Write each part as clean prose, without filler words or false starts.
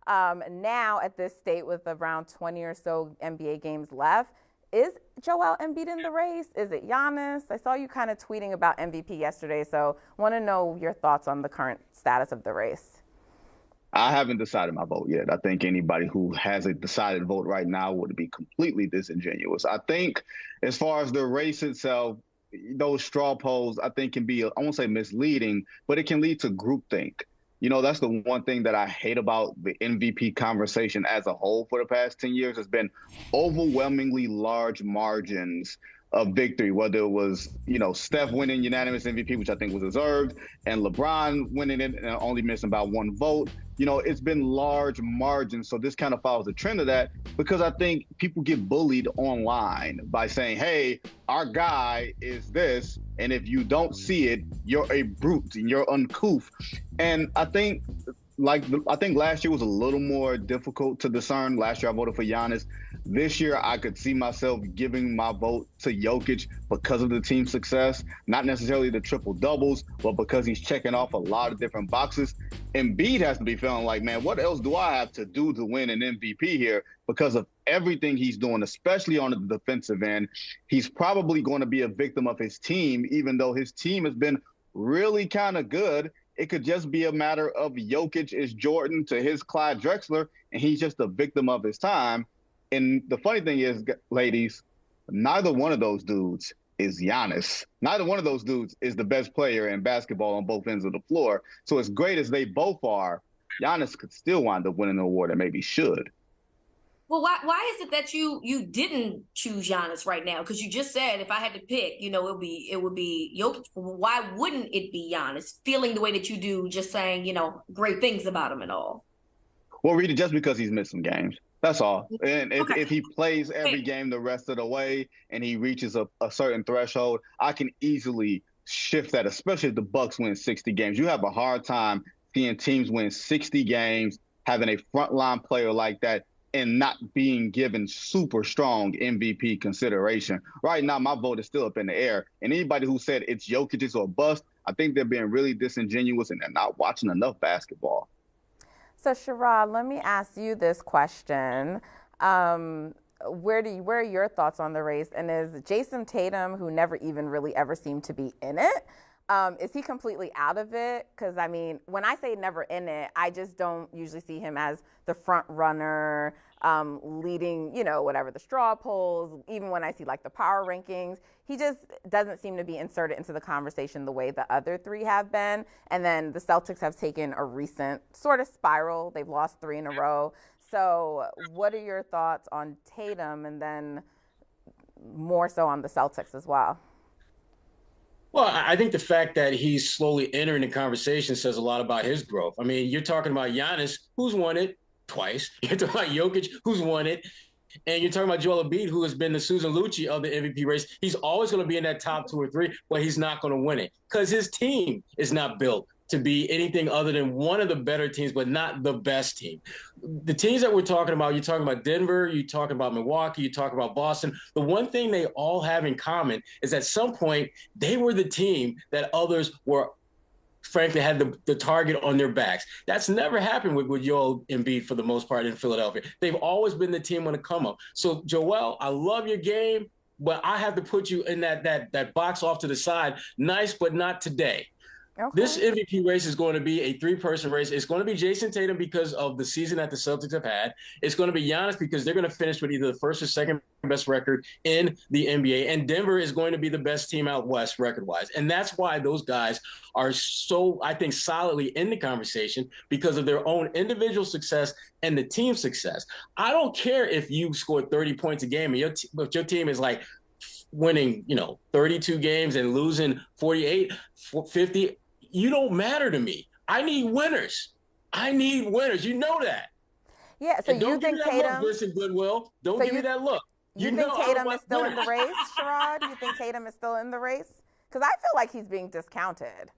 Now at this state with around 20 or so NBA games left, is Joel Embiid in the race? Is it Giannis? I saw you kind of tweeting about MVP yesterday, so want to know your thoughts on the current status of the race. I haven't decided my vote yet. I think anybody who has a decided vote right now would be completely disingenuous. I think as far as the race itself, those straw polls, I think can be, I won't say misleading, but it can lead to groupthink. That's the one thing that I hate about the MVP conversation as a whole for the past 10 years has been overwhelmingly large margins of victory, whether it was, Steph winning unanimous MVP, which I think was deserved, and LeBron winning it and only missing about one vote. It's been large margins. So this kind of follows the trend of that because I think people get bullied online by saying, hey, our guy is this. And if you don't see it, you're a brute and you're uncouth. And I think last year was a little more difficult to discern. Last year I voted for Giannis. This year I could see myself giving my vote to Jokic because of the team success, not necessarily the triple doubles, but because he's checking off a lot of different boxes. Embiid has to be feeling like, man, what else do I have to do to win an MVP here? Because of everything he's doing, especially on the defensive end. He's probably going to be a victim of his team, even though his team has been really kind of good. It could just be a matter of Jokic is Jordan to his Clyde Drexler, and he's just a victim of his time. And the funny thing is, ladies, neither one of those dudes is Giannis. Neither one of those dudes is the best player in basketball on both ends of the floor. So as great as they both are, Giannis could still wind up winning an award and maybe should. Well, why is it that you didn't choose Giannis right now? Because you just said if I had to pick, it would be Jokic. Why wouldn't it be Giannis? Feeling the way that you do, just saying, great things about him and all. Well, Rita, just because he's missing games. That's all. And if he plays every game the rest of the way and he reaches a certain threshold, I can easily shift that, especially if the Bucks win 60 games. You have a hard time seeing teams win 60 games, having a frontline player like that, and not being given super strong MVP consideration. Right now, my vote is still up in the air. And anybody who said it's Jokic's or bust, I think they're being really disingenuous and they're not watching enough basketball. So, Sherrod, let me ask you this question. Where are your thoughts on the race? And is Jason Tatum, who never even really ever seemed to be in it, is he completely out of it? Because, I mean, when I say never in it, I just don't usually see him as the front runner, leading, whatever the straw polls. Even when I see like the power rankings, he just doesn't seem to be inserted into the conversation the way the other three have been. And then the Celtics have taken a recent sort of spiral. They've lost 3 in a row. So what are your thoughts on Tatum and then more so on the Celtics as well? Well, I think the fact that he's slowly entering the conversation says a lot about his growth. I mean, you're talking about Giannis, who's won it twice. You're talking about Jokic, who's won it. And you're talking about Joel Embiid, who has been the Susan Lucci of the MVP race. He's always going to be in that top 2 or 3, but he's not going to win it because his team is not built to be anything other than one of the better teams, but not the best team. The teams that we're talking about, you're talking about Denver, you're talking about Milwaukee, you're talking about Boston. The one thing they all have in common is at some point they were the team that others were, frankly, had the target on their backs. That's never happened with Joel Embiid for the most part in Philadelphia. They've always been the team on the come up. So, Joel, I love your game, but I have to put you in that box off to the side. Nice, but not today. Okay. This MVP race is going to be a 3-person race. It's going to be Jason Tatum because of the season that the Celtics have had. It's going to be Giannis because they're going to finish with either the first or second best record in the NBA. And Denver is going to be the best team out west record-wise. And that's why those guys are so, I think, solidly in the conversation because of their own individual success and the team success. I don't care if you score 30 points a game and your team is like winning, 32 games and losing 48, 50. You don't matter to me. I need winners. You know that. Yeah, so you think Tatum... Listen, Goodwill, don't give me that look. You think Tatum is still in the race, Sherrod? You think Tatum is still in the race? Because I feel like he's being discounted.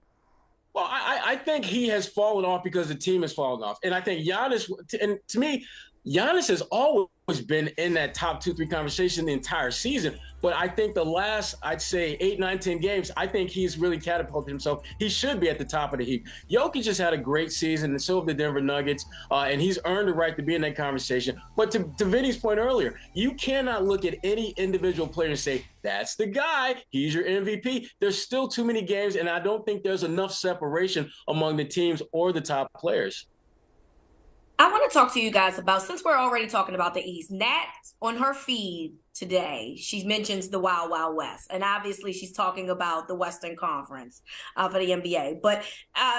Well, I think he has fallen off because the team has fallen off. And I think Giannis, and to me, Giannis has always been in that top 2-3 conversation the entire season. But I think the last, I'd say 8, 9, 10 games, I think he's really catapulted himself. He should be at the top of the heap. Jokic just had a great season, and so have the Denver Nuggets, and he's earned the right to be in that conversation. But to Vinny's point earlier, you cannot look at any individual player and say, that's the guy, he's your MVP. There's still too many games, and I don't think there's enough separation among the teams or the top players. I want to talk to you guys about, since we're already talking about the East, Nat on her feed today, she mentions the Wild Wild West. And obviously she's talking about the Western Conference for the NBA. But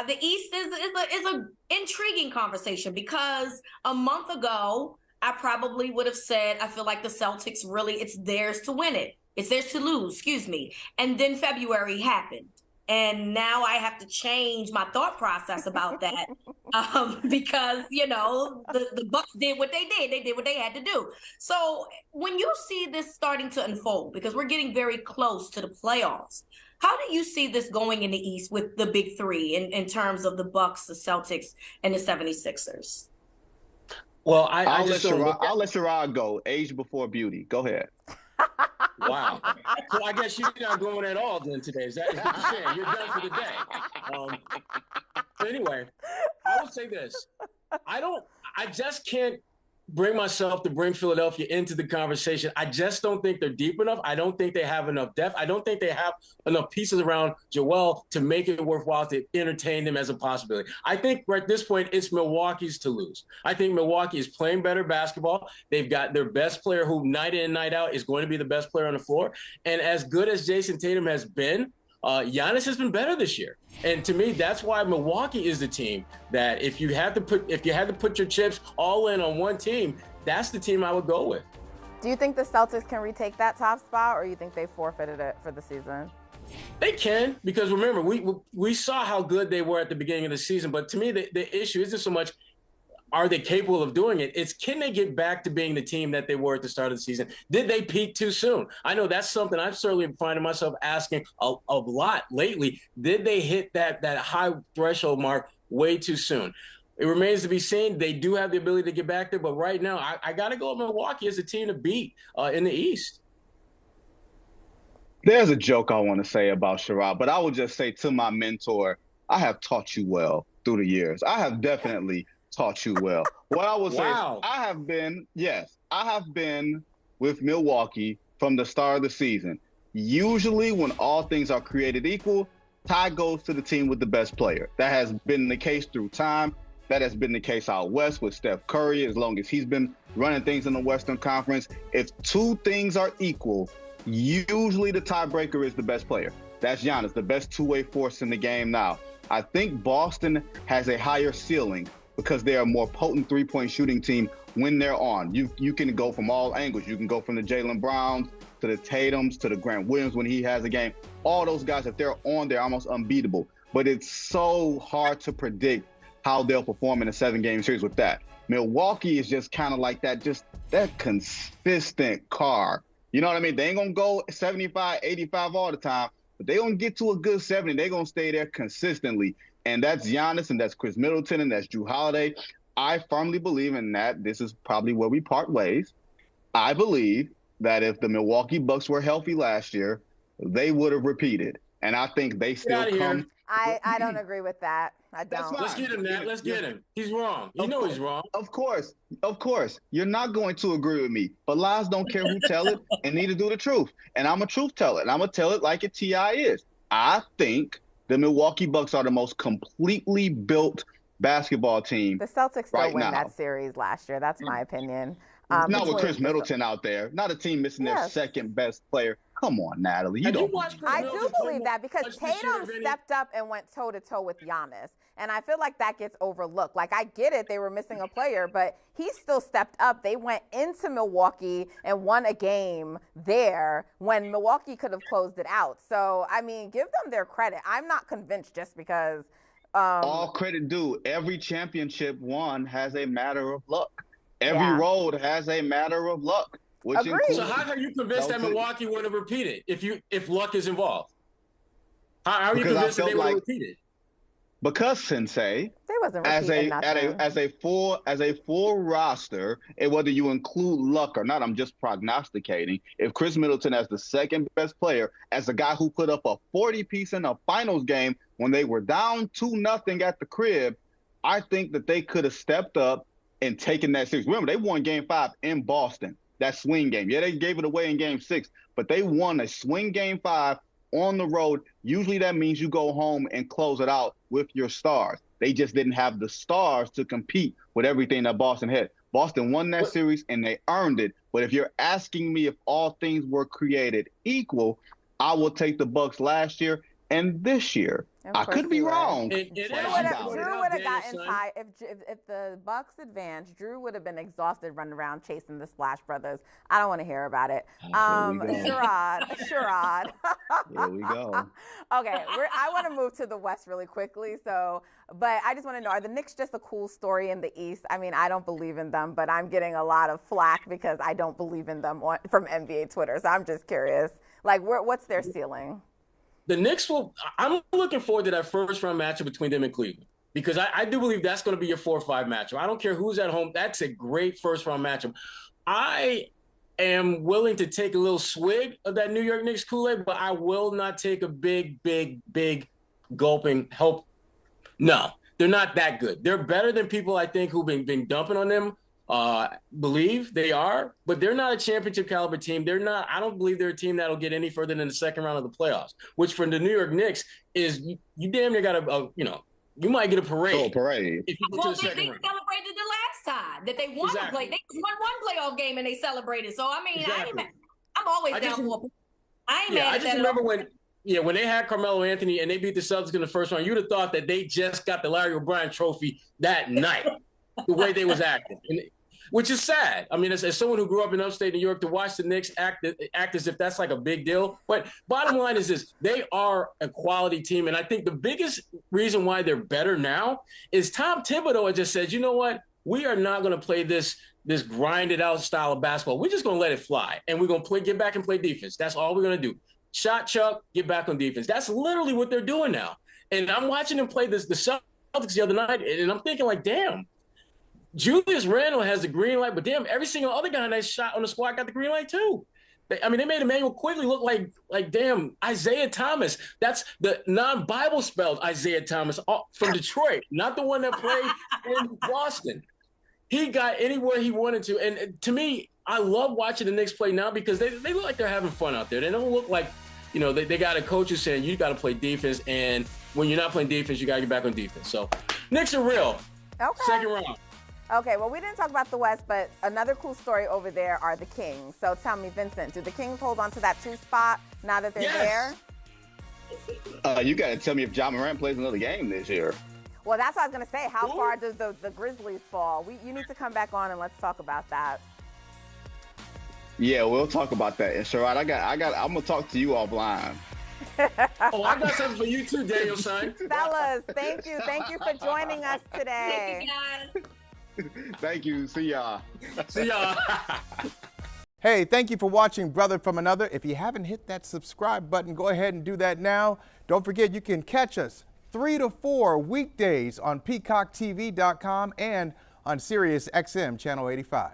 the East is an intriguing conversation, because a month ago, I probably would have said, I feel like the Celtics really, it's theirs to win it. It's theirs to lose, excuse me. And then February happened. And now I have to change my thought process about that because, you know, the Bucks did what they did. They did what they had to do. So when you see this starting to unfold, because we're getting very close to the playoffs, how do you see this going in the East with the big three in terms of the Bucks, the Celtics, and the 76ers? Well, I'll let Sherrod go. Age before beauty. Go ahead. Wow. So I guess you're not going at all then today. Is that what you're saying? You're done for the day. So anyway, I will say this. I just can't bring myself to bring Philadelphia into the conversation. I just don't think they're deep enough. I don't think they have enough depth. I don't think they have enough pieces around Joel to make it worthwhile to entertain them as a possibility. I think right at this point, it's Milwaukee's to lose. I think Milwaukee is playing better basketball. They've got their best player who night in, night out is going to be the best player on the floor. And as good as Jason Tatum has been, Giannis has been better this year. And to me, that's why Milwaukee is the team that if you had to put your chips all in on one team, that's the team I would go with. Do you think the Celtics can retake that top spot, or you think they forfeited it for the season? They can, because remember, we saw how good they were at the beginning of the season. But to me, the issue isn't so much are they capable of doing it? It's can they get back to being the team that they were at the start of the season? Did they peak too soon? I know that's something I'm certainly finding myself asking a lot lately. Did they hit that high threshold mark way too soon? It remains to be seen. They do have the ability to get back there, but right now I got to go with Milwaukee as a team to beat in the East. There's a joke I want to say about Sherrod, but I will just say to my mentor, I have taught you well through the years. I have definitely taught you well. What I will say is I have been with Milwaukee from the start of the season. Usually when all things are created equal, tie goes to the team with the best player. That has been the case through time. That has been the case out west with Steph Curry, as long as he's been running things in the Western Conference. If two things are equal, usually the tiebreaker is the best player. That's Giannis, the best two-way force in the game now. I think Boston has a higher ceiling because they're a more potent three-point shooting team when they're on. You can go from all angles. You can go from the Jaylen Browns to the Tatums to the Grant Williams when he has a game. All those guys, if they're on, they're almost unbeatable. But it's so hard to predict how they'll perform in a 7-game series with that. Milwaukee is just kind of like that consistent car. You know what I mean? They ain't going to go 75, 85 all the time, but they're going to get to a good 70. They're going to stay there consistently. And that's Giannis, and that's Chris Middleton, and that's Drew Holiday. I firmly believe in that. This is probably where we part ways. I believe that if the Milwaukee Bucks were healthy last year, they would have repeated. And I think they still come. I don't agree with that. I don't. Let's get him, Nat. Let's get him. He's wrong. You know he's wrong. Of course. You're not going to agree with me. But lies don't care who tell it, and neither do the truth. And I'm a truth teller, and I'm going to tell it like a T.I. is. I think the Milwaukee Bucks are the most completely built basketball team. The Celtics still win that series last year. That's my opinion. Not with Chris Middleton out there. Not a team missing their second best player. Come on, Natalie. I do believe that because Tatum stepped up and went toe-to-toe with Giannis. And I feel like that gets overlooked. Like, I get it. They were missing a player, but he still stepped up. They went into Milwaukee and won a game there when Milwaukee could have closed it out. So, I mean, give them their credit. I'm not convinced just because. All credit due. Every championship won has a matter of luck. Every road has a matter of luck. So how are you convinced that Milwaukee would have repeated if luck is involved? How are you convinced that they would have repeated? because Sensei, They wasn't as repeating a nothing. as a full roster, and whether you include luck or not, I'm just prognosticating. If Chris Middleton as the second best player, as a guy who put up a 40-piece in a finals game when they were down 2-0 at the crib, I think that they could have stepped up and taken that series. Remember, they won Game 5 in Boston, that swing game. Yeah, they gave it away in Game 6, but they won a swing Game 5 on the road. Usually that means you go home and close it out with your stars. They just didn't have the stars to compete with everything that Boston had. Boston won that series and they earned it. But if you're asking me if all things were created equal, I will take the Bucks last year and this year. I could be wrong. Drew would have gotten tired if the Bucks advanced. Drew would have been exhausted running around chasing the Splash Brothers. I don't want to hear about it. Sherrod. Here we go. Okay, I want to move to the West really quickly. But I just want to know: are the Knicks just a cool story in the East? I mean, I don't believe in them, but I'm getting a lot of flack because I don't believe in them from NBA Twitter. So I'm just curious, like, what's their ceiling? The Knicks I'm looking forward to that first round matchup between them and Cleveland because I do believe that's going to be your 4-5 matchup. I don't care who's at home. That's a great first round matchup. I am willing to take a little swig of that New York Knicks Kool-Aid, but I will not take a big gulping help. No, they're not that good. They're better than people I think who've been dumping on them. Believe they are, but they're not a championship caliber team. They're not. I don't believe they're a team that'll get any further than the second round of the playoffs. Which for the New York Knicks is you damn near got you might get a parade. Oh, parade. They celebrated the last time that they won a play. They won one playoff game and they celebrated. So I mean, I'm always down for. I ain't mad at that. I just remember when they had Carmelo Anthony and they beat the Celtics in the first round, you'd have thought that they just got the Larry O'Brien trophy that night. The way they was acting. Which is sad. I mean, as someone who grew up in upstate New York, to watch the Knicks act as if that's like a big deal. But bottom line is this: they are a quality team, and I think the biggest reason why they're better now is Tom Thibodeau just said, you know what? We are not going to play this grinded out style of basketball. We're just going to let it fly, and we're going to get back and play defense. That's all we're going to do. Shot chuck, get back on defense. That's literally what they're doing now. And I'm watching them play the Celtics the other night, and I'm thinking like, damn. Julius Randle has the green light, but damn, every single other guy that shot on the squad got the green light too. They made Emmanuel Quigley look like damn Isaiah Thomas. That's the non-Bible spelled Isaiah Thomas from Detroit, not the one that played in Boston. He got anywhere he wanted to. And to me, I love watching the Knicks play now because they look like they're having fun out there. They don't look like, they got a coach who's saying you got to play defense. And when you're not playing defense, you got to get back on defense. So Knicks are real. Okay. Second round. Okay, well, we didn't talk about the West, but another cool story over there are the Kings. So tell me, Vincent, do the Kings hold on to that 2 spot now that they're there? You got to tell me if Ja Morant plays another game this year. Well, that's what I was going to say. How far does the Grizzlies fall? You need to come back on and let's talk about that. Yeah, we'll talk about that. And Sherrod, I'm going to talk to you offline. I got something for you too, Daniel son. Fellas, thank you. Thank you for joining us today. Thank you, guys. Thank you. See y'all. See y'all. Hey, thank you for watching Brother from Another. If you haven't hit that subscribe button, go ahead and do that now. Don't forget you can catch us 3 to 4 weekdays on PeacockTV.com and on Sirius XM Channel 85.